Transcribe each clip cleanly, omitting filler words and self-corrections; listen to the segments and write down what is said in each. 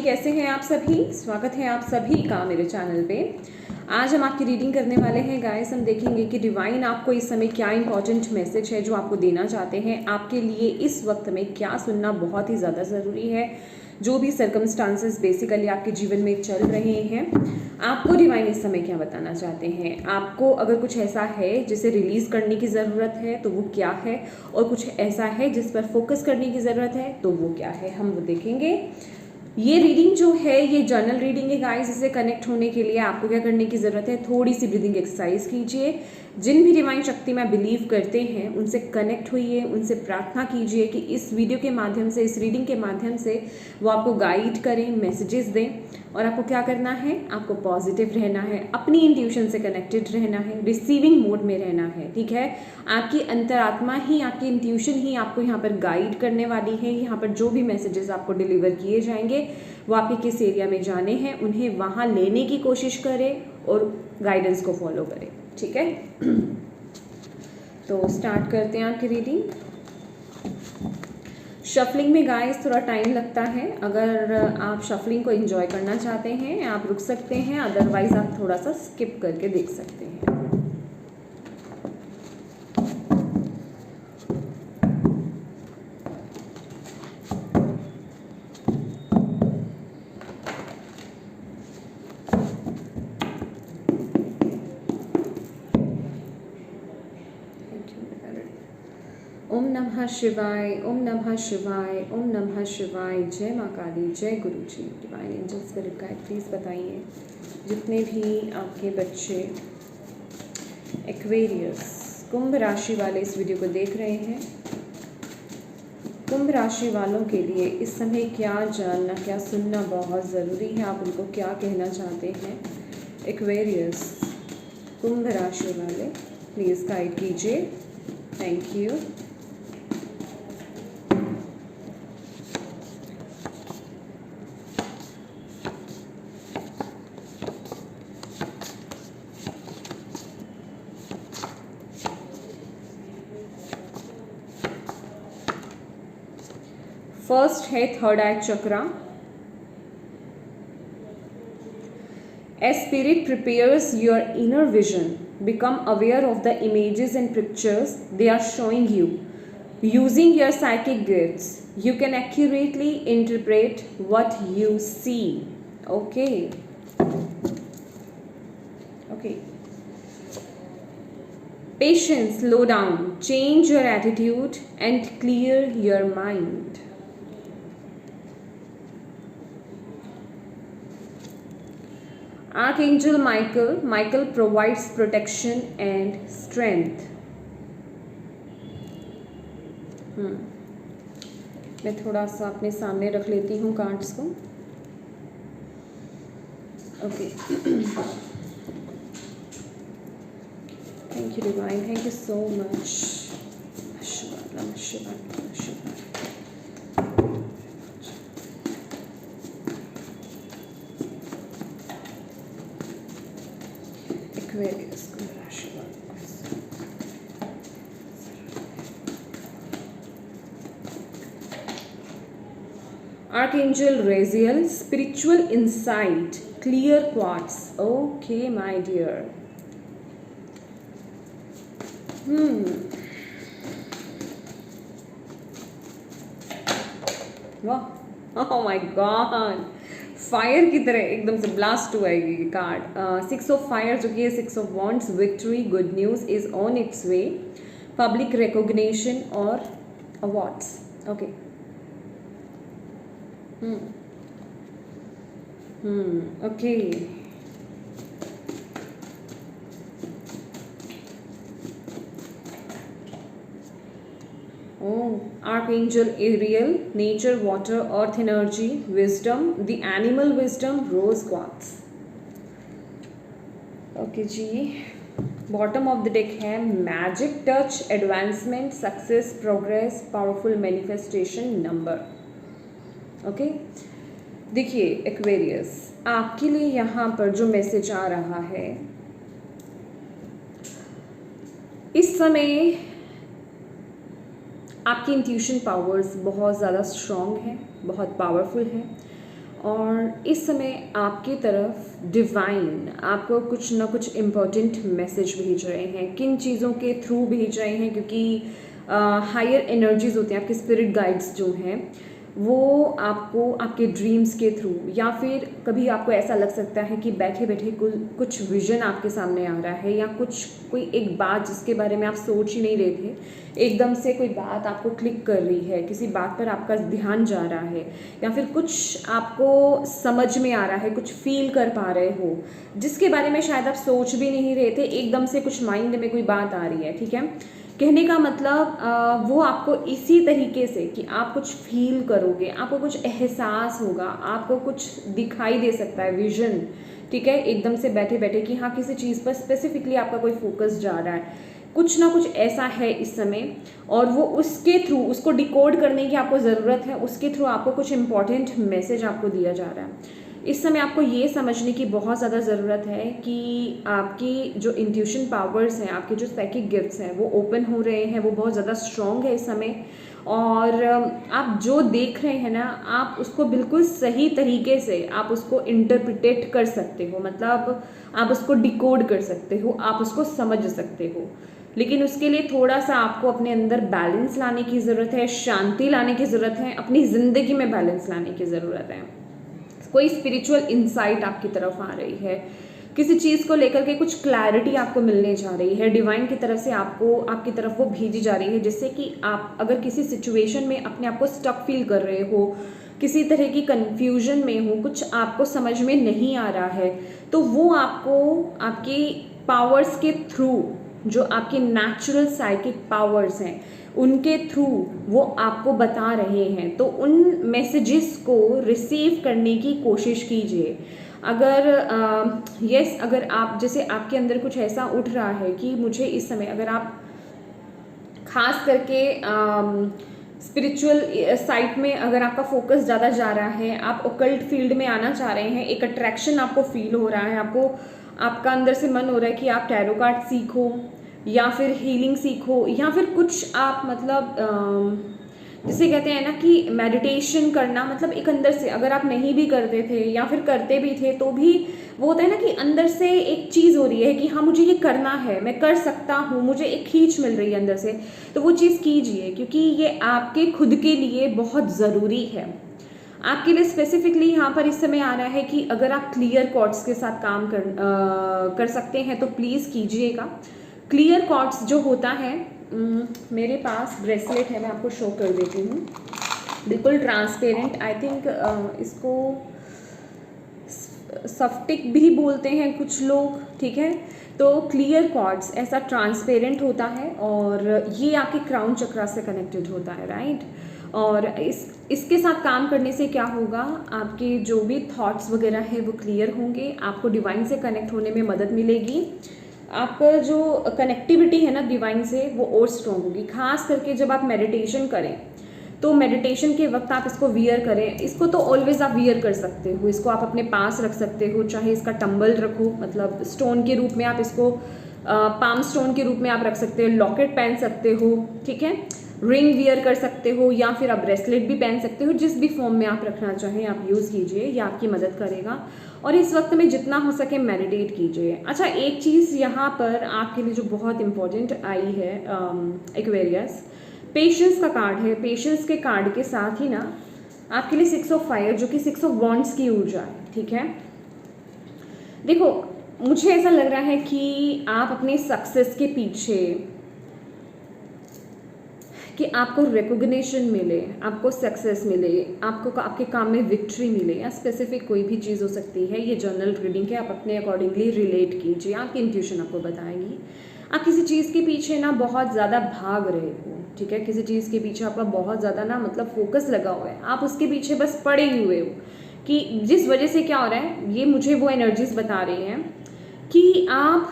कैसे हैं आप सभी। स्वागत है आप सभी का मेरे चैनल पे। आज हम आपकी रीडिंग करने वाले हैं गाइस। हम देखेंगे कि डिवाइन आपको इस समय क्या इंपॉर्टेंट मैसेज है जो आपको देना चाहते हैं। आपके लिए इस वक्त में क्या सुनना बहुत ही ज़्यादा ज़रूरी है। जो भी सर्कमस्टांसेस बेसिकली आपके जीवन में चल रहे हैं, आपको डिवाइन इस समय क्या बताना चाहते हैं। आपको अगर कुछ ऐसा है जिसे रिलीज़ करने की ज़रूरत है तो वो क्या है, और कुछ ऐसा है जिस पर फोकस करने की ज़रूरत है तो वो क्या है, हम वो देखेंगे। ये रीडिंग जो है ये जर्नल रीडिंग है गाइस। इससे कनेक्ट होने के लिए आपको क्या करने की ज़रूरत है, थोड़ी सी ब्रीदिंग एक्सरसाइज कीजिए। जिन भी डिवाइन शक्ति में बिलीव करते हैं उनसे कनेक्ट होइए, उनसे प्रार्थना कीजिए कि इस वीडियो के माध्यम से, इस रीडिंग के माध्यम से वो आपको गाइड करें, मैसेजेस दें। और आपको क्या करना है, आपको पॉजिटिव रहना है, अपनी इंट्यूशन से कनेक्टेड रहना है, रिसीविंग मोड में रहना है। ठीक है, आपकी अंतरात्मा ही, आपकी इंट्यूशन ही आपको यहाँ पर गाइड करने वाली है। यहाँ पर जो भी मैसेजेस आपको डिलीवर किए जाएंगे वो आपके किस एरिया में जाने हैं, उन्हें वहाँ लेने की कोशिश करें और गाइडेंस को फॉलो करें। ठीक है, तो स्टार्ट करते हैं आपकी रीडिंग। शफलिंग में गाइस थोड़ा टाइम लगता है। अगर आप शफलिंग को एंजॉय करना चाहते हैं आप रुक सकते हैं, अदरवाइज आप थोड़ा सा स्किप करके देख सकते हैं। ओम नमः शिवाय, ओम नमः शिवाय, ओम नमः शिवाय। जय माँ काली, जय गुरु जी। Divine angel spirit guide please बताइए, जितने भी आपके बच्चे एक्वेरियस कुंभ राशि वाले इस वीडियो को देख रहे हैं, कुंभ राशि वालों के लिए इस समय क्या जानना, क्या सुनना बहुत ज़रूरी है। आप उनको क्या कहना चाहते हैं। एक्वेरियस कुंभ राशि वाले प्लीज़ गाइड कीजिए। Thank you. फर्स्ट है third I chakra. As spirit prepares your inner vision, become aware of the images and pictures they are showing you. Using your psychic gifts, you can accurately interpret what you see. Okay. Okay. Patience, slow down, change your attitude and clear your mind. Archangel Michael provides protection and strength. मैं थोड़ा सा अपने सामने रख लेती हूँ cards को। Okay, thank you divine, thank you so much. शिवाय नमः शिवाय नमः शिवाय। Aquarius, Archangel Raziel, spiritual insight, clear quartz. Okay, my dear. वाह, oh my God, फायर की तरह एकदम से ब्लास्ट हुआ है ये कार्ड। 6 ऑफ फायर जो कि है 6 of wands. Victory, good news is on its way, public recognition और awards. Okay, okay. Archangel Ariel, nature, water, earth energy, wisdom, the animal wisdom, rose quartz. Okay जी, bottom of the deck है magic touch, advancement, success, progress, powerful manifestation, number. Okay, देखिए Aquarius, आपके लिए यहाँ पर जो message आ रहा है इस समय आपकी इंट्यूशन पावर्स बहुत ज़्यादा स्ट्रॉन्ग है, बहुत पावरफुल है और इस समय आपकी तरफ डिवाइन आपको कुछ ना कुछ इम्पोर्टेंट मैसेज भेज रहे हैं। किन चीज़ों के थ्रू भेज रहे हैं, क्योंकि हायर एनर्जीज होते हैं, आपके स्पिरिट गाइड्स जो हैं वो आपको आपके ड्रीम्स के थ्रू, या फिर कभी आपको ऐसा लग सकता है कि बैठे बैठे कुछ विजन आपके सामने आ रहा है, या कोई एक बात जिसके बारे में आप सोच ही नहीं रहे थे, एकदम से कोई बात आपको क्लिक कर रही है, किसी बात पर आपका ध्यान जा रहा है, या फिर कुछ आपको समझ में आ रहा है, कुछ फील कर पा रहे हो जिसके बारे में शायद आप सोच भी नहीं रहे थे, एकदम से कुछ माइंड में कोई बात आ रही है। ठीक है, कहने का मतलब वो आपको इसी तरीके से कि आप कुछ फील करोगे, आपको कुछ एहसास होगा, आपको कुछ दिखाई दे सकता है, विजन। ठीक है, एकदम से बैठे बैठे कि हाँ किसी चीज़ पर स्पेसिफिकली आपका कोई फोकस जा रहा है, कुछ ना कुछ ऐसा है इस समय, और वो उसके थ्रू, उसको डिकोड करने की आपको ज़रूरत है, उसके थ्रू आपको कुछ इंपॉर्टेंट मैसेज आपको दिया जा रहा है। इस समय आपको ये समझने की बहुत ज़्यादा ज़रूरत है कि आपकी जो इंट्यूशन पावर्स हैं, आपके जो साइकिक गिफ्ट्स हैं वो ओपन हो रहे हैं, वो बहुत ज़्यादा स्ट्रॉन्ग है इस समय। और आप जो देख रहे हैं ना, आप उसको बिल्कुल सही तरीके से आप उसको इंटरप्रिटेट कर सकते हो, मतलब आप उसको डिकोड कर सकते हो, आप उसको समझ सकते हो। लेकिन उसके लिए थोड़ा सा आपको अपने अंदर बैलेंस लाने की ज़रूरत है, शांति लाने की ज़रूरत है, अपनी ज़िंदगी में बैलेंस लाने की ज़रूरत है। कोई स्पिरिचुअल इंसाइट आपकी तरफ आ रही है, किसी चीज़ को लेकर के कुछ क्लैरिटी आपको मिलने जा रही है, डिवाइन की तरफ से आपको आपकी तरफ वो भेजी जा रही है, जिससे कि आप अगर किसी सिचुएशन में अपने आप को स्टक फील कर रहे हो, किसी तरह की कन्फ्यूजन में हो, कुछ आपको समझ में नहीं आ रहा है, तो वो आपको आपकी पावर्स के थ्रू, जो आपके नेचुरल साइकिक पावर्स हैं उनके थ्रू वो आपको बता रहे हैं। तो उन मैसेजेस को रिसीव करने की कोशिश कीजिए। अगर अगर आप, जैसे आपके अंदर कुछ ऐसा उठ रहा है कि मुझे इस समय, अगर आप खास करके स्पिरिचुअल साइड में अगर आपका फोकस ज़्यादा जा रहा है, आप ओकल्ट फील्ड में आना चाह रहे हैं, एक अट्रैक्शन आपको फील हो रहा है, आपका अंदर से मन हो रहा है कि आप टैरो कार्ड सीखो, या फिर हीलिंग सीखो, या फिर कुछ आप मतलब जिसे कहते हैं ना कि मेडिटेशन करना, मतलब एक अंदर से, अगर आप नहीं भी करते थे या फिर करते भी थे तो भी वो होता है ना कि अंदर से एक चीज़ हो रही है कि हाँ मुझे ये करना है, मैं कर सकता हूँ, मुझे एक खींच मिल रही है अंदर से, तो वो चीज़ कीजिए, क्योंकि ये आपके खुद के लिए बहुत ज़रूरी है। आपके लिए स्पेसिफिकली यहाँ पर इस समय आ रहा है कि अगर आप क्लियर कॉर्ड्स के साथ काम कर सकते हैं तो प्लीज़ कीजिएगा। क्लियर कॉर्ड्स जो होता है, मेरे पास ब्रेसलेट है, मैं आपको शो कर देती हूँ, बिल्कुल ट्रांसपेरेंट, आई थिंक इसको सफ्टिक भी बोलते हैं कुछ लोग। ठीक है, तो क्लियर कॉर्ड्स ऐसा ट्रांसपेरेंट होता है और ये आपके क्राउन चक्रा से कनेक्टेड होता है, राइट। और इसके साथ काम करने से क्या होगा, आपके जो भी थॉट्स वगैरह है वो क्लियर होंगे, आपको डिवाइन से कनेक्ट होने में मदद मिलेगी, आपका जो कनेक्टिविटी है ना डिवाइन से वो और स्ट्रॉन्ग होगी। खास करके जब आप मेडिटेशन करें तो मेडिटेशन के वक्त आप इसको वियर करें, इसको तो ऑलवेज आप वियर कर सकते हो, इसको आप अपने पास रख सकते हो, चाहे इसका टंबल रखो, मतलब स्टोन के रूप में आप इसको पाम स्टोन के रूप में आप रख सकते हो, लॉकेट पहन सकते हो, ठीक है, रिंग वियर कर सकते हो, या फिर आप ब्रेसलेट भी पहन सकते हो, जिस भी फॉर्म में आप रखना चाहें आप यूज़ कीजिए, ये आपकी मदद करेगा। और इस वक्त में जितना हो सके मेडिटेट कीजिए। अच्छा, एक चीज़ यहाँ पर आपके लिए जो बहुत इंपॉर्टेंट आई है, एक्वेरियस, पेशेंस का कार्ड है। पेशेंस के कार्ड के साथ ही ना आपके लिए 6 ऑफ फायर, जो कि 6 ऑफ वॉन्ड्स की ऊर्जा है, ठीक है। देखो, मुझे ऐसा लग रहा है कि आप अपने सक्सेस के पीछे, कि आपको रिकॉग्निशन मिले, आपको सक्सेस मिले, आपको आपके काम में विक्ट्री मिले, या स्पेसिफिक कोई भी चीज़ हो सकती है, ये जर्नल रीडिंग है, आप अपने अकॉर्डिंगली रिलेट कीजिए, आपकी इंट्यूशन आपको बताएगी। आप किसी चीज़ के पीछे ना बहुत ज़्यादा भाग रहे हो, ठीक है, किसी चीज़ के पीछे आपका बहुत ज़्यादा ना मतलब फोकस लगा हुआ है, आप उसके पीछे बस पड़े हुए हो, कि जिस वजह से क्या हो रहा है, ये मुझे वो एनर्जीज बता रही हैं कि आप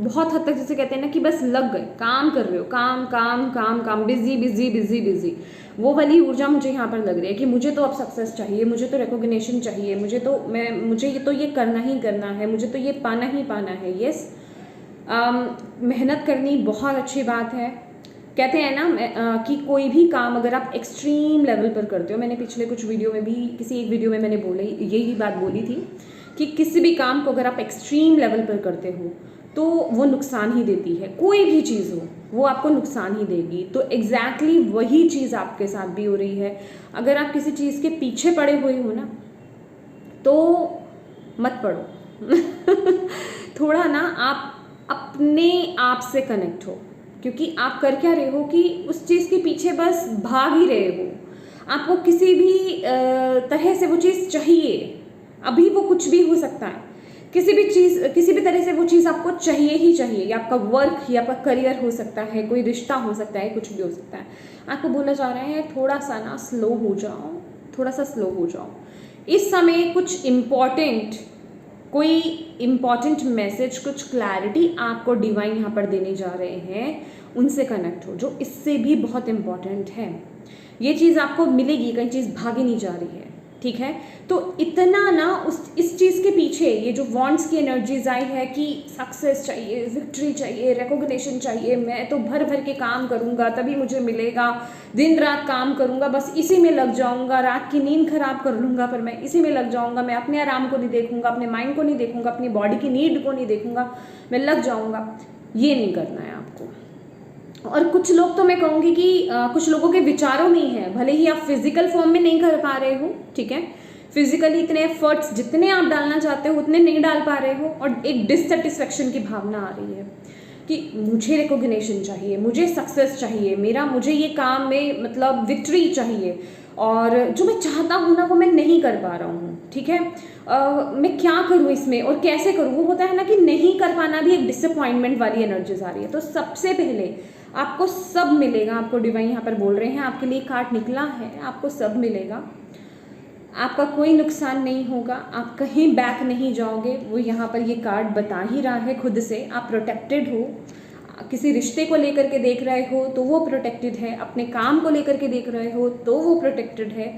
बहुत हद तक जैसे कहते हैं ना कि बस लग गए, काम कर रहे हो, काम काम काम काम, बिजी बिजी बिजी बिजी, वो वाली ऊर्जा मुझे यहाँ पर लग रही है कि मुझे तो अब सक्सेस चाहिए, मुझे तो रिकॉग्निशन चाहिए, मुझे ये करना ही करना है, मुझे तो ये पाना ही पाना है। यस, मेहनत करनी बहुत अच्छी बात है, कहते हैं ना कि कोई भी काम अगर आप एक्सट्रीम लेवल पर करते हो, मैंने पिछले कुछ वीडियो में भी किसी एक वीडियो में मैंने यही बात बोली थी कि किसी भी काम को अगर आप एक्सट्रीम लेवल पर करते हो तो वो नुकसान ही देती है। कोई भी चीज़ हो वो आपको नुकसान ही देगी। तो एग्जैक्टली वही चीज़ आपके साथ भी हो रही है। अगर आप किसी चीज़ के पीछे पड़े हुए हो ना तो मत पड़ो थोड़ा ना आप अपने आप से कनेक्ट हो, क्योंकि आप कर क्या रहे हो कि उस चीज़ के पीछे बस भाग ही रहे हो। आपको किसी भी तरह से वो चीज़ चाहिए, अभी वो कुछ भी हो सकता है, किसी भी तरह से वो चीज़ आपको चाहिए ही चाहिए। या आपका वर्क या आपका करियर हो सकता है, कोई रिश्ता हो सकता है, कुछ भी हो सकता है। आपको बोला जा रहा है थोड़ा सा ना स्लो हो जाओ, थोड़ा सा स्लो हो जाओ। इस समय कुछ कोई इम्पॉर्टेंट मैसेज, कुछ क्लैरिटी आपको डिवाइन यहाँ पर देने जा रहे हैं, उनसे कनेक्ट हो, जो इससे भी बहुत इम्पॉर्टेंट है। ये चीज़ आपको मिलेगी, कहीं चीज़ भागी नहीं जा रही है, ठीक है। तो इतना ना इस चीज़ के पीछे ये जो वॉन्ट्स की एनर्जीज आई है कि सक्सेस चाहिए, विक्ट्री चाहिए, रिकॉग्निशन चाहिए, मैं तो भर भर के काम करूँगा तभी मुझे मिलेगा, दिन रात काम करूँगा, बस इसी में लग जाऊँगा, रात की नींद खराब कर लूँगा पर मैं इसी में लग जाऊँगा, मैं अपने आराम को नहीं देखूँगा, अपने माइंड को नहीं देखूँगा, अपनी बॉडी की नीड को नहीं देखूँगा, मैं लग जाऊँगा। ये नहीं करना है आपको। और कुछ लोग तो मैं कहूँगी कि कुछ लोगों के विचारों में ही है, भले ही आप फिजिकल फॉर्म में नहीं कर पा रहे हो, ठीक है, फिजिकली इतने एफर्ट्स जितने आप डालना चाहते हो उतने नहीं डाल पा रहे हो, और एक डिससेटिस्फेक्शन की भावना आ रही है कि मुझे रिकॉग्निशन चाहिए, मुझे सक्सेस चाहिए, मुझे ये काम में मतलब विक्ट्री चाहिए, और जो मैं चाहता हूँ ना वो मैं नहीं कर पा रहा हूँ, ठीक है। मैं क्या करूँ इसमें और कैसे करूँ। वो होता है ना कि नहीं कर पाना भी एक डिसअपॉइंटमेंट वाली एनर्जीज आ रही है। तो सबसे पहले आपको सब मिलेगा, आपको डिवाइन यहाँ पर बोल रहे हैं, आपके लिए कार्ड निकला है, आपको सब मिलेगा, आपका कोई नुकसान नहीं होगा, आप कहीं बैक नहीं जाओगे। वो यहाँ पर ये कार्ड बता ही रहा है खुद से। आप प्रोटेक्टेड हो, किसी रिश्ते को लेकर के देख रहे हो तो वो प्रोटेक्टेड है, अपने काम को लेकर के देख रहे हो तो वो प्रोटेक्टेड है,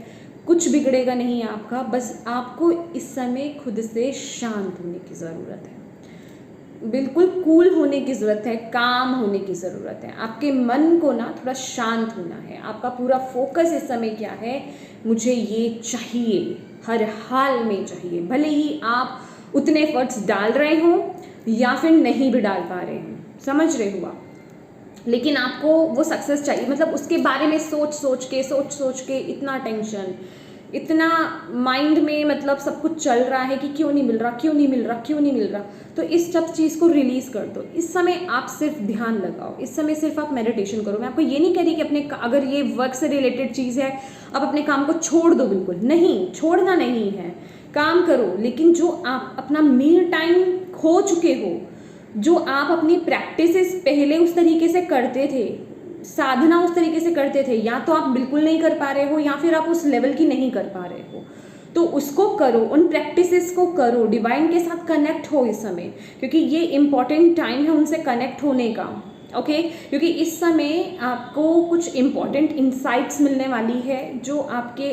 कुछ बिगड़ेगा नहीं आपका। बस आपको इस समय खुद से शांत होने की ज़रूरत है, बिल्कुल कूल होने की ज़रूरत है, काम होने की ज़रूरत है। आपके मन को ना थोड़ा शांत होना है। आपका पूरा फोकस इस समय क्या है, मुझे ये चाहिए, हर हाल में चाहिए, भले ही आप उतने एफर्ट्स डाल रहे हो या फिर नहीं भी डाल पा रहे हो, समझ रहे हो आप, लेकिन आपको वो सक्सेस चाहिए। मतलब उसके बारे में सोच सोच के इतना टेंशन, इतना माइंड में मतलब सब कुछ चल रहा है कि क्यों नहीं मिल रहा। तो इस सब चीज़ को रिलीज़ कर दो। इस समय आप सिर्फ ध्यान लगाओ, इस समय सिर्फ आप मेडिटेशन करो। मैं आपको ये नहीं कह रही कि अगर ये वर्क से रिलेटेड चीज़ है आप अपने काम को छोड़ दो, बिल्कुल नहीं, छोड़ना नहीं है, काम करो। लेकिन जो आप अपना मील टाइम खो चुके हो, जो आप अपनी प्रैक्टिसेस पहले उस तरीके से करते थे, साधना उस तरीके से करते थे, या तो आप बिल्कुल नहीं कर पा रहे हो या फिर आप उस लेवल की नहीं कर पा रहे हो, तो उसको करो, उन प्रैक्टिसेस को करो, डिवाइन के साथ कनेक्ट हो इस समय, क्योंकि ये इम्पॉर्टेंट टाइम है उनसे कनेक्ट होने का। ओके, क्योंकि इस समय आपको कुछ इम्पॉर्टेंट इंसाइट्स मिलने वाली है जो आपके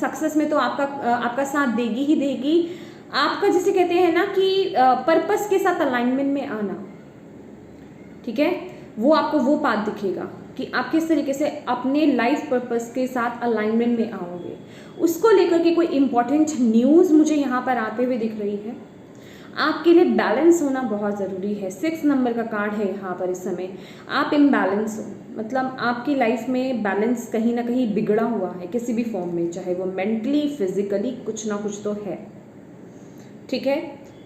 सक्सेस में तो आपका साथ देगी ही देगी। आपका जिसे कहते हैं ना कि पर्पस के साथ अलाइनमेंट में आना, ठीक है, वो आपको वो पाथ दिखेगा कि आप किस तरीके से अपने लाइफ पर्पस के साथ अलाइनमेंट में आओगे। उसको लेकर के कोई इम्पॉर्टेंट न्यूज़ मुझे यहाँ पर आते हुए दिख रही है। आपके लिए बैलेंस होना बहुत ज़रूरी है। 6 नंबर का कार्ड है यहाँ पर। इस समय आप इम्बैलेंस हो, मतलब आपकी लाइफ में बैलेंस कहीं ना कहीं बिगड़ा हुआ है किसी भी फॉर्म में, चाहे वो मेंटली, फिजिकली, कुछ ना कुछ तो है, ठीक है।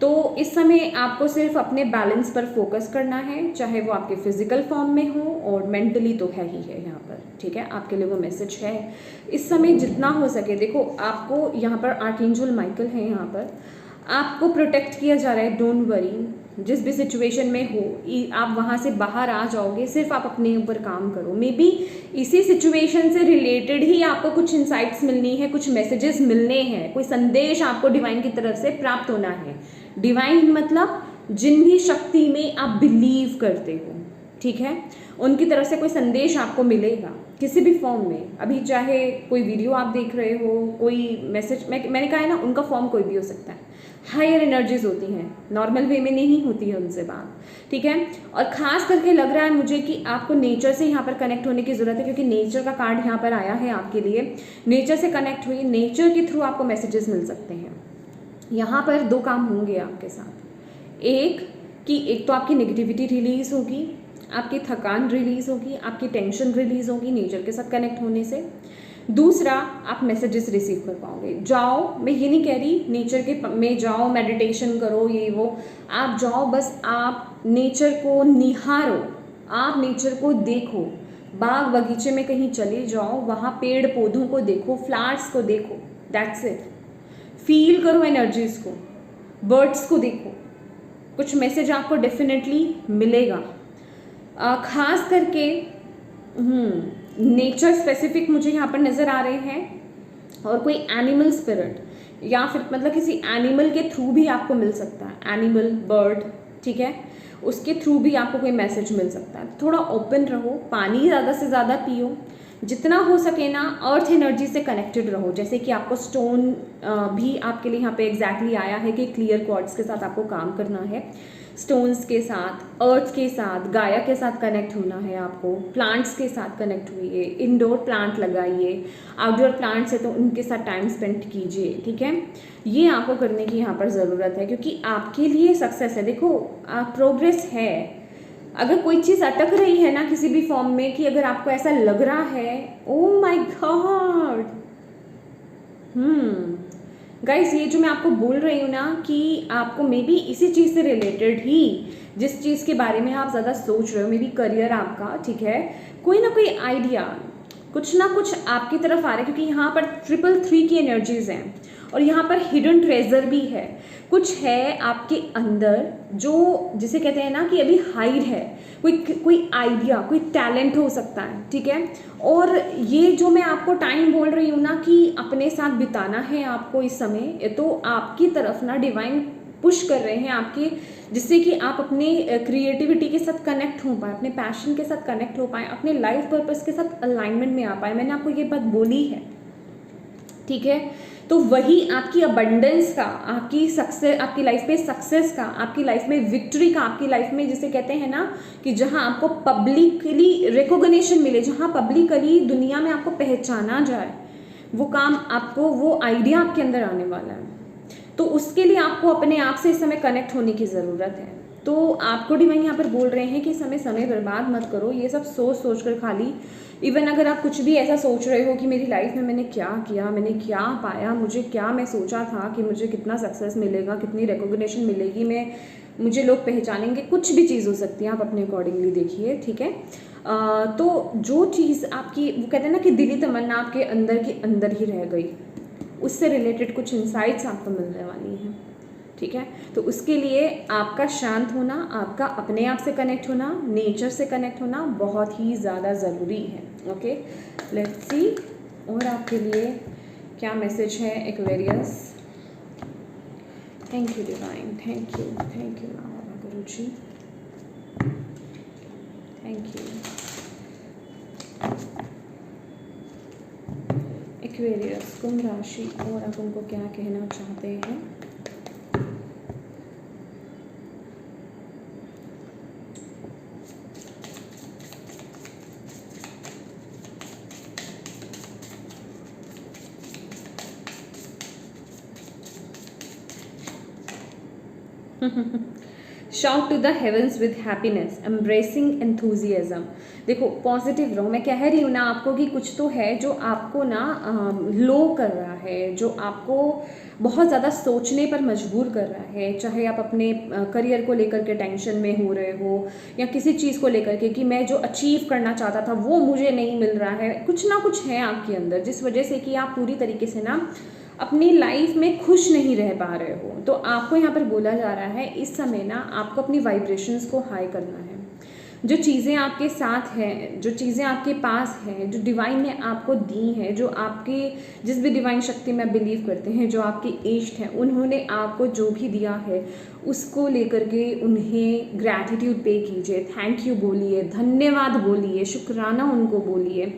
तो इस समय आपको सिर्फ अपने बैलेंस पर फोकस करना है, चाहे वो आपके फिजिकल फॉर्म में हो और मेंटली तो है ही है यहाँ पर, ठीक है। आपके लिए वो मैसेज है इस समय, जितना हो सके। देखो, आपको यहाँ पर आर्कएंजल माइकल है, यहाँ पर आपको प्रोटेक्ट किया जा रहा है। डोंट वरी, जिस भी सिचुएशन में हो आप वहाँ से बाहर आ जाओगे। सिर्फ आप अपने ऊपर काम करो। मे बी इसी सिचुएशन से रिलेटेड ही आपको कुछ इंसाइट्स मिलनी है, कुछ मैसेजेस मिलने हैं, कोई संदेश आपको डिवाइन की तरफ से प्राप्त होना है। डिवाइन मतलब जिन भी शक्ति में आप बिलीव करते हो, ठीक है, उनकी तरफ से कोई संदेश आपको मिलेगा किसी भी फॉर्म में। अभी चाहे कोई वीडियो आप देख रहे हो, कोई मैसेज, मैंने कहा है ना, उनका फॉर्म कोई भी हो सकता है। हायर एनर्जीज होती हैं, नॉर्मल वे में नहीं होती है उनसे बात, ठीक है। और ख़ास करके लग रहा है मुझे कि आपको नेचर से यहाँ पर कनेक्ट होने की ज़रूरत है, क्योंकि नेचर का कार्ड यहाँ पर आया है आपके लिए। नेचर से कनेक्ट हुई, नेचर के थ्रू आपको मैसेजेस मिल सकते हैं। यहाँ पर 2 काम होंगे आपके साथ। एक तो आपकी नेगेटिविटी रिलीज़ होगी, आपकी थकान रिलीज़ होगी, आपकी टेंशन रिलीज़ होगी नेचर के साथ कनेक्ट होने से। दूसरा, आप मैसेजेस रिसीव कर पाओगे। जाओ, मैं ये नहीं कह रही नेचर के में जाओ मेडिटेशन करो ये वो, आप जाओ, बस आप नेचर को निहारो, आप नेचर को देखो। बाग बगीचे में कहीं चले जाओ, वहाँ पेड़ पौधों को देखो, फ्लावर्स को देखो, दैट्स इट। फील करो एनर्जीज को, बर्ड्स को देखो, कुछ मैसेज आपको डेफिनेटली मिलेगा। खास करके नेचर स्पेसिफिक मुझे यहाँ पर नज़र आ रहे हैं, और कोई एनिमल स्पिरिट या फिर मतलब किसी एनिमल के थ्रू भी आपको मिल सकता है, एनिमल, बर्ड, ठीक है, उसके थ्रू भी आपको कोई मैसेज मिल सकता है। थोड़ा ओपन रहो, पानी ज़्यादा से ज़्यादा पियो, जितना हो सके ना अर्थ एनर्जी से कनेक्टेड रहो। जैसे कि आपको स्टोन भी आपके लिए यहाँ पे एग्जैक्टली आया है कि क्लियर क्वार्ट्स के साथ आपको काम करना है, स्टोन्स के साथ, अर्थ के साथ, गाया के साथ कनेक्ट होना है आपको, प्लांट्स के साथ कनेक्ट हुइए, इंडोर प्लांट लगाइए, आउटडोर प्लांट्स है तो उनके साथ टाइम स्पेंड कीजिए, ठीक है। ये आपको करने की यहाँ पर ज़रूरत है, क्योंकि आपके लिए सक्सेस है। देखो, प्रोग्रेस है। अगर कोई चीज़ अटक रही है ना किसी भी फॉर्म में, कि अगर आपको ऐसा लग रहा है ओ माय गॉड, गाइस, ये जो मैं आपको बोल रही हूँ ना कि आपको मे बी इसी चीज़ से रिलेटेड ही, जिस चीज़ के बारे में आप ज़्यादा सोच रहे हो, मे बी करियर आपका, ठीक है, कोई ना कोई आइडिया, कुछ ना कुछ आपकी तरफ आ रहा है, क्योंकि यहाँ पर 333 की एनर्जीज हैं, और यहाँ पर हिडन ट्रेजर भी है। कुछ है आपके अंदर जो, जिसे कहते हैं ना कि अभी हाइड है, कोई आइडिया, कोई टैलेंट हो सकता है, ठीक है। और ये जो मैं आपको टाइम बोल रही हूँ ना कि अपने साथ बिताना है आपको इस समय, ये तो आपकी तरफ ना डिवाइन पुश कर रहे हैं आपके, जिससे कि आप अपने क्रिएटिविटी के साथ कनेक्ट हो पाए, अपने पैशन के साथ कनेक्ट हो पाए, अपने लाइफ पर्पस के साथ अलाइनमेंट में आ पाए। मैंने आपको ये बात बोली है, ठीक है। तो वही आपकी अबंडेंस का, आपकी सक्सेस, आपकी लाइफ में सक्सेस का, आपकी लाइफ में विक्ट्री का, आपकी लाइफ में जिसे कहते हैं ना कि जहां आपको पब्लिकली रिकॉग्निशन मिले, जहां पब्लिकली दुनिया में आपको पहचाना जाए, वो काम आपको, वो आइडिया आपके अंदर आने वाला है। तो उसके लिए आपको अपने आप से इस समय कनेक्ट होने की ज़रूरत है। तो आपको डिवाइन यहाँ पर बोल रहे हैं कि समय बर्बाद मत करो ये सब सोच कर खाली। इवन अगर आप कुछ भी ऐसा सोच रहे हो कि मेरी लाइफ में मैंने क्या किया, मैंने क्या पाया, मुझे क्या, मैं सोचा था कि मुझे कितना सक्सेस मिलेगा, कितनी रिकॉग्निशन मिलेगी, मुझे लोग पहचानेंगे, कुछ भी चीज़ हो सकती है, आप अपने अकॉर्डिंगली देखिए, ठीक है। तो जो चीज़ आपकी, वो कहते हैं ना कि दिली तमन्ना आपके अंदर के अंदर ही रह गई, उससे रिलेटेड कुछ इंसाइट्स आपको मिलने वाली हैं, ठीक है। तो उसके लिए आपका शांत होना, आपका अपने आप से कनेक्ट होना, नेचर से कनेक्ट होना बहुत ही ज़्यादा ज़रूरी है। ओके, लेट्स सी और आपके लिए क्या मैसेज है Aquarius. Thank you divine, thank you बाबा गुरु जी, थैंक यू। एक्वेरियस, कुंभ राशि, और आप उनको क्या कहना चाहते हैं। Shout to the heavens with happiness, embracing enthusiasm। देखो, पॉजिटिव रहो। मैं कह रही हूँ ना आपको कि कुछ तो है जो आपको ना लो कर रहा है, जो आपको बहुत ज़्यादा सोचने पर मजबूर कर रहा है। चाहे आप अपने करियर को लेकर के टेंशन में हो रहे हो, या किसी चीज़ को लेकर के कि मैं जो अचीव करना चाहता था वो मुझे नहीं मिल रहा है, कुछ ना कुछ है आपके अंदर जिस वजह से कि आप पूरी तरीके से ना अपनी लाइफ में खुश नहीं रह पा रहे हो। तो आपको यहाँ पर बोला जा रहा है इस समय ना आपको अपनी वाइब्रेशंस को हाई करना है। जो चीज़ें आपके साथ हैं, जो चीज़ें आपके पास हैं, जो डिवाइन ने आपको दी हैं, जो आपके जिस भी डिवाइन शक्ति में बिलीव करते हैं, जो आपके इष्ट हैं, उन्होंने आपको जो भी दिया है उसको लेकर के उन्हें ग्रैटिट्यूड पे कीजिए, थैंक यू बोलिए, धन्यवाद बोलिए, शुक्राना उनको बोलिए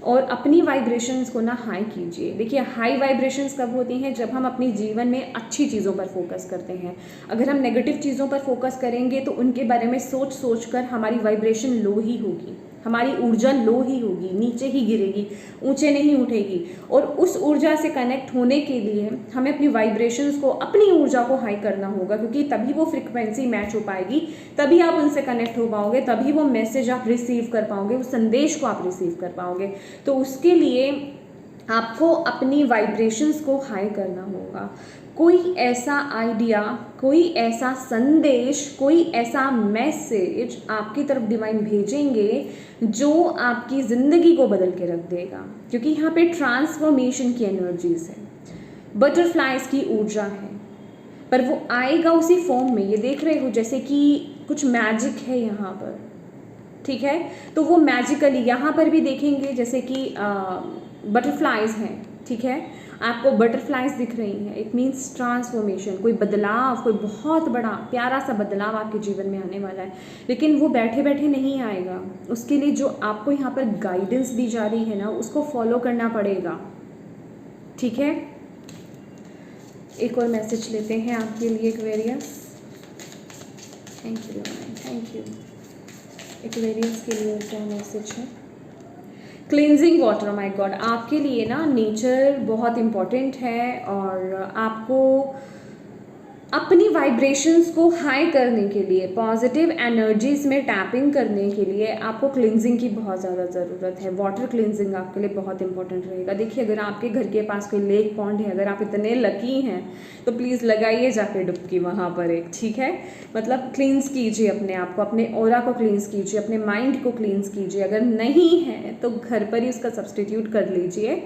और अपनी वाइब्रेशंस को ना हाई कीजिए। देखिए हाई वाइब्रेशंस कब होती हैं, जब हम अपने जीवन में अच्छी चीज़ों पर फोकस करते हैं। अगर हम नेगेटिव चीज़ों पर फोकस करेंगे तो उनके बारे में सोच सोच कर हमारी वाइब्रेशन लो ही होगी, हमारी ऊर्जा लो ही होगी, नीचे ही गिरेगी, ऊंचे नहीं उठेगी। और उस ऊर्जा से कनेक्ट होने के लिए हमें अपनी वाइब्रेशंस को, अपनी ऊर्जा को हाई करना होगा, क्योंकि तभी वो फ्रिक्वेंसी मैच हो पाएगी, तभी आप उनसे कनेक्ट हो पाओगे, तभी वो मैसेज आप रिसीव कर पाओगे, उस संदेश को आप रिसीव कर पाओगे। तो उसके लिए आपको अपनी वाइब्रेशंस को हाई करना होगा। कोई ऐसा आइडिया, कोई ऐसा संदेश, कोई ऐसा मैसेज आपकी तरफ डिवाइन भेजेंगे जो आपकी ज़िंदगी को बदल के रख देगा, क्योंकि यहाँ पे ट्रांसफॉर्मेशन की एनर्जीज है, बटरफ्लाइज की ऊर्जा है, पर वो आएगा उसी फॉर्म में। ये देख रहे हो जैसे कि कुछ मैजिक है यहाँ पर, ठीक है। तो वो मैजिकली यहाँ पर भी देखेंगे जैसे कि बटरफ्लाइज हैं, ठीक है, आपको बटरफ्लाइज दिख रही हैं। इट मीन्स ट्रांसफॉर्मेशन, कोई बदलाव, कोई बहुत बड़ा प्यारा सा बदलाव आपके जीवन में आने वाला है। लेकिन वो बैठे बैठे नहीं आएगा, उसके लिए जो आपको यहाँ पर गाइडेंस दी जा रही है ना, उसको फॉलो करना पड़ेगा, ठीक है। एक और मैसेज लेते हैं आपके लिए Aquarius. Thank you, thank you. Aquarius के लिए क्या मैसेज है? क्लिनजिंग वाटर, माय गॉड, आपके लिए ना नेचर बहुत इम्पॉर्टेंट है और आपको अपनी वाइब्रेशंस को हाई करने के लिए, पॉजिटिव एनर्जीज में टैपिंग करने के लिए आपको क्लिनजिंग की बहुत ज़्यादा ज़रूरत है। वाटर क्लिनजिंग आपके लिए बहुत इंपॉर्टेंट रहेगा। देखिए अगर आपके घर के पास कोई लेक पॉन्ड है, अगर आप इतने लकी हैं तो प्लीज़ लगाइए जाके डुबकी वहाँ पर एक, ठीक है। मतलब क्लींस कीजिए अपने आप को, अपने ऑरा को क्लींस कीजिए, अपने माइंड को क्लींस कीजिए। अगर नहीं है तो घर पर ही उसका सब्सटीट्यूट कर लीजिए।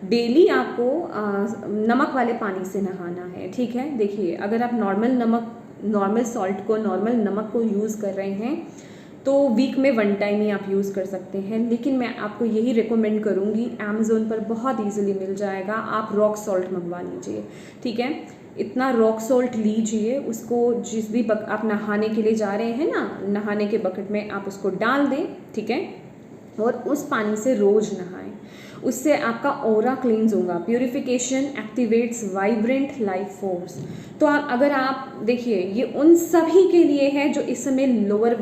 डेली आपको नमक वाले पानी से नहाना है, ठीक है। देखिए अगर आप नॉर्मल सॉल्ट को, नॉर्मल नमक को यूज़ कर रहे हैं तो वीक में 1 टाइम ही आप यूज़ कर सकते हैं। लेकिन मैं आपको यही रिकमेंड करूँगी, अमेज़ोन पर बहुत ईजिली मिल जाएगा, आप रॉक सॉल्ट मंगवा लीजिए, ठीक है। इतना रॉक सॉल्ट लीजिए, उसको जिस भी आप नहाने के लिए जा रहे हैं ना, नहाने के बकेट में आप उसको डाल दें, ठीक है, और उस पानी से रोज़ नहाएं। उससे आपका ऑरा क्लींस होगा। Purification activates vibrant life force. तो अगर आप देखिए, ये उन सभी के लिए है जो इस समय लोअर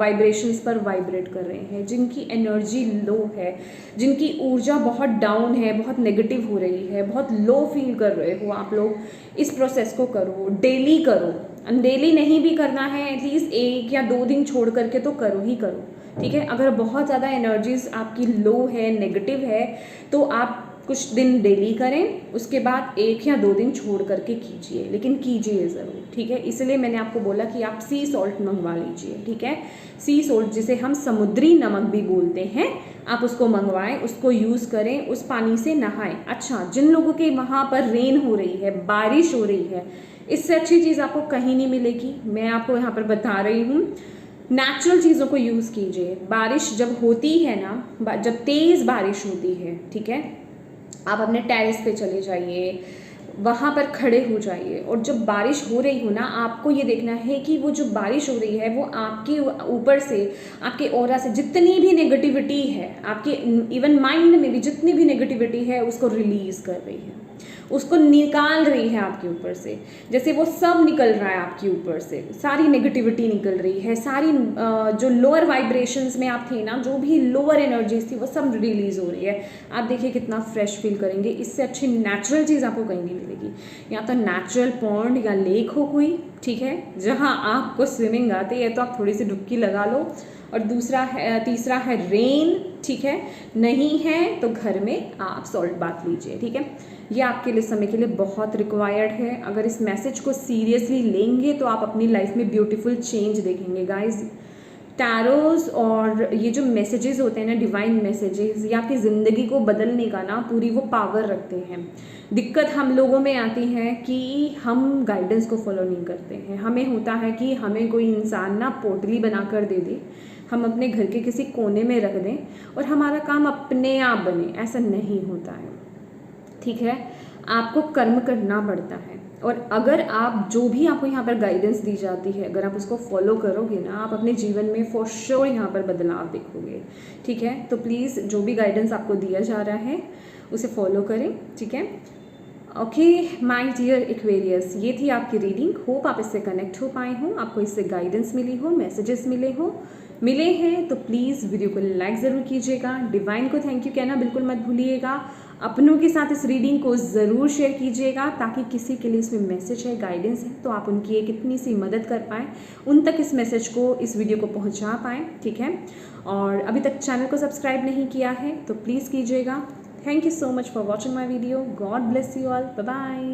वाइब्रेशंस पर वाइब्रेट कर रहे हैं, जिनकी एनर्जी लो है, जिनकी ऊर्जा बहुत डाउन है, बहुत नेगेटिव हो रही है, बहुत लो फील कर रहे हो। आप लोग इस प्रोसेस को करो, डेली करो। डेली नहीं भी करना है, एटलीस्ट 1 या 2 दिन छोड़ करके तो करो ही करो, ठीक है। अगर बहुत ज़्यादा एनर्जीज आपकी लो है, नेगेटिव है, तो आप कुछ दिन डेली करें, उसके बाद 1 या 2 दिन छोड़ करके कीजिए, लेकिन कीजिए ज़रूर, ठीक है। इसलिए मैंने आपको बोला कि आप सी सॉल्ट मंगवा लीजिए, ठीक है। सी सॉल्ट जिसे हम समुद्री नमक भी बोलते हैं, आप उसको मंगवाएं, उसको यूज़ करें, उस पानी से नहाएं। अच्छा, जिन लोगों के वहाँ पर रेन हो रही है, बारिश हो रही है, इससे अच्छी चीज़ आपको कहीं नहीं मिलेगी। मैं आपको यहाँ पर बता रही हूँ, नेचुरल चीज़ों को यूज़ कीजिए। बारिश जब होती है ना, जब तेज़ बारिश होती है, ठीक है, आप अपने टेरेस पे चले जाइए, वहाँ पर खड़े हो जाइए, और जब बारिश हो रही हो ना, आपको ये देखना है कि वो जो बारिश हो रही है वो आपके ऊपर से, आपके ऑरा से जितनी भी नेगेटिविटी है, आपके इवन माइंड में भी जितनी भी नेगेटिविटी है, उसको रिलीज़ कर रही है, उसको निकाल रही है आपके ऊपर से। जैसे वो सब निकल रहा है आपके ऊपर से, सारी नेगेटिविटी निकल रही है, सारी जो लोअर वाइब्रेशंस में आप थे ना, जो भी लोअर एनर्जीज थी, वो सब रिलीज़ हो रही है। आप देखिए कितना फ्रेश फील करेंगे। इससे अच्छी नेचुरल चीज़ आपको कहीं नहीं मिलेगी। या तो नेचुरल पॉन्ड या लेक हो कोई, ठीक है, जहाँ आपको स्विमिंग आती है तो आप थोड़ी सी डुबकी लगा लो। और तीसरा है रेन, ठीक है। नहीं है तो घर में आप सॉल्ट बाथ लीजिए, ठीक है। ये आपके लिए समय के लिए बहुत रिक्वायर्ड है। अगर इस मैसेज को सीरियसली लेंगे तो आप अपनी लाइफ में ब्यूटीफुल चेंज देखेंगे गाइज। टैरोस और ये जो मैसेजेस होते हैं ना, डिवाइन मैसेजेस, ये आपकी ज़िंदगी को बदलने का ना पूरी वो पावर रखते हैं। दिक्कत हम लोगों में आती है कि हम गाइडेंस को फॉलो नहीं करते हैं। हमें होता है कि हमें कोई इंसान ना पोटली बना कर दे दे, हम अपने घर के किसी कोने में रख दें और हमारा काम अपने आप बने। ऐसा नहीं होता है, ठीक है। आपको कर्म करना पड़ता है, और अगर आप जो भी आपको यहाँ पर गाइडेंस दी जाती है, अगर आप उसको फॉलो करोगे ना, आप अपने जीवन में फॉर श्योर यहाँ पर बदलाव देखोगे, ठीक है। तो प्लीज़ जो भी गाइडेंस आपको दिया जा रहा है उसे फॉलो करें, ठीक है। ओके माय डियर एक्वेरियस, ये थी आपकी रीडिंग। होप आप इससे कनेक्ट हो पाए हों, आपको इससे गाइडेंस मिली हो, मैसेजेस मिले हैं तो प्लीज़ वीडियो को लाइक ज़रूर कीजिएगा। डिवाइन को थैंक यू कहना बिल्कुल मत भूलिएगा। अपनों के साथ इस रीडिंग को ज़रूर शेयर कीजिएगा, ताकि किसी के लिए इसमें मैसेज है, गाइडेंस है, तो आप उनकी एक इतनी सी मदद कर पाएँ, उन तक इस मैसेज को, इस वीडियो को पहुंचा पाएँ, ठीक है। और अभी तक चैनल को सब्सक्राइब नहीं किया है तो प्लीज़ कीजिएगा। Thank you so much for watching my video. God bless you all. Bye bye.